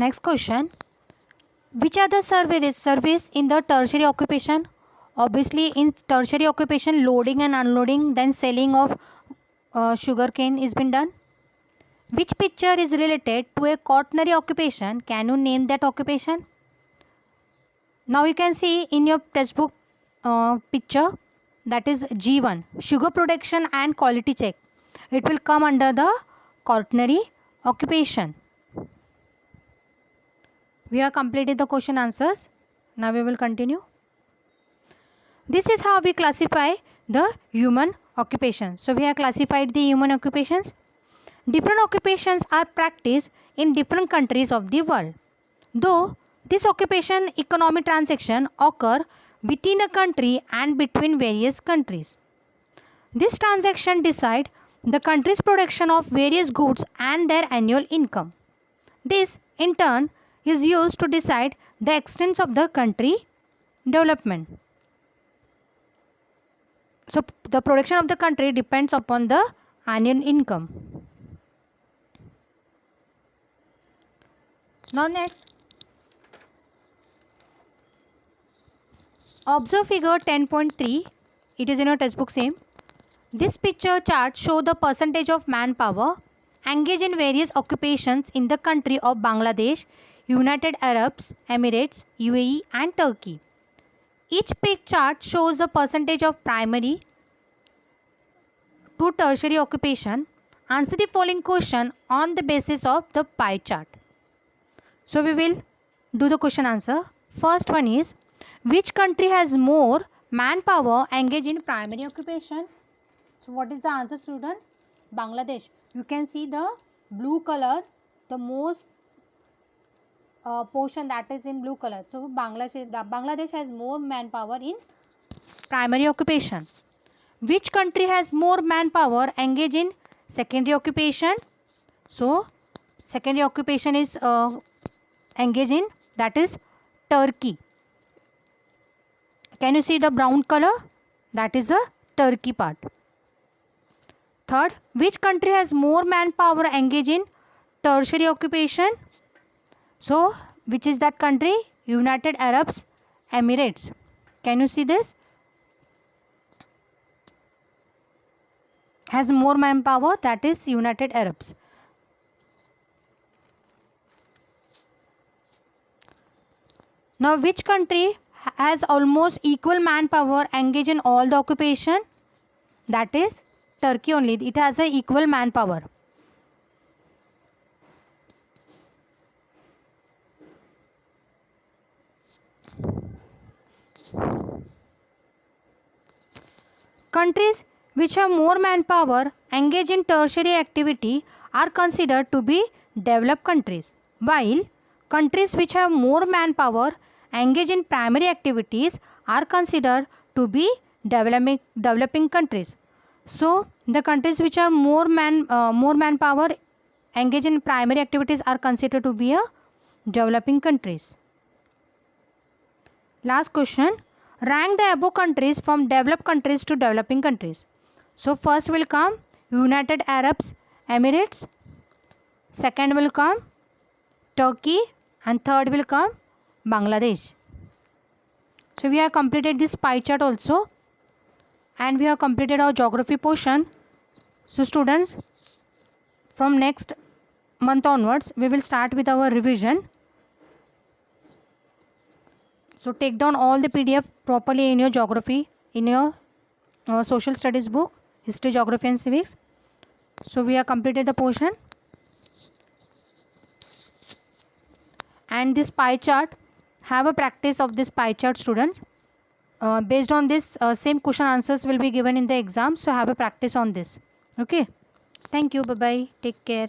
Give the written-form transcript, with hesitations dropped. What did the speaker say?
Next question. Which are the service in the tertiary occupation? Obviously, in tertiary occupation, loading and unloading, then selling of sugarcane is been done. Which picture is related to a quaternary occupation? Can you name that occupation? Now you can see in your textbook picture, that is G1, sugar production and quality check. It will come under the quaternary occupation. We have completed the question answers. Now we will continue. This is how we classify the human occupations. So we have classified the human occupations. Different occupations are practiced in different countries of the world. Though this occupation economic transaction occur within a country and between various countries. This transaction decide the country's production of various goods and their annual income. This in turn is used to decide the extent of the country development. So the production of the country depends upon the annual income. Now next, observe figure 10.3. It is in your textbook same. This picture chart show the percentage of manpower engaged in various occupations in the country of Bangladesh, United Arab Emirates, UAE and Turkey. Each pig chart shows the percentage of primary to tertiary occupation. Answer the following question on the basis of the pie chart. So we will do the question answer. First one is, which country has more manpower engaged in primary occupation? So what is the answer, student? Bangladesh. You can see the blue color, the most portion that is in blue color. So Bangladesh has more manpower in primary occupation. Which country has more manpower engaged in secondary occupation? So secondary occupation is engaged in, that is Turkey. Can you see the brown color? That is the Turkey part. Third, which country has more manpower engaged in tertiary occupation? So which is that country? United Arab Emirates. Can you see this? Has more manpower, that is United Arabs. Now which country has almost equal manpower engaged in all the occupation? That is Turkey only. It has a equal manpower. Countries which have more manpower engaged in tertiary activity are considered to be developed countries, while countries which have more manpower engaged in primary activities are considered to be developing countries. So the countries which are more manpower engaged in primary activities are considered to be a developing countries. Last question. Rank the above countries from developed countries to developing countries. So first will come United Arab Emirates, second will come Turkey and third will come Bangladesh. So we have completed this pie chart also, and we have completed our geography portion. So students, from next month onwards we will start with our revision. So take down all the PDF properly in your geography, in your social studies book, history, geography and civics. So we have completed the portion, and this pie chart, have a practice of this pie chart, students. Based on this, same question answers will be given in the exam, so have a practice on this. Okay, thank you, bye bye, take care.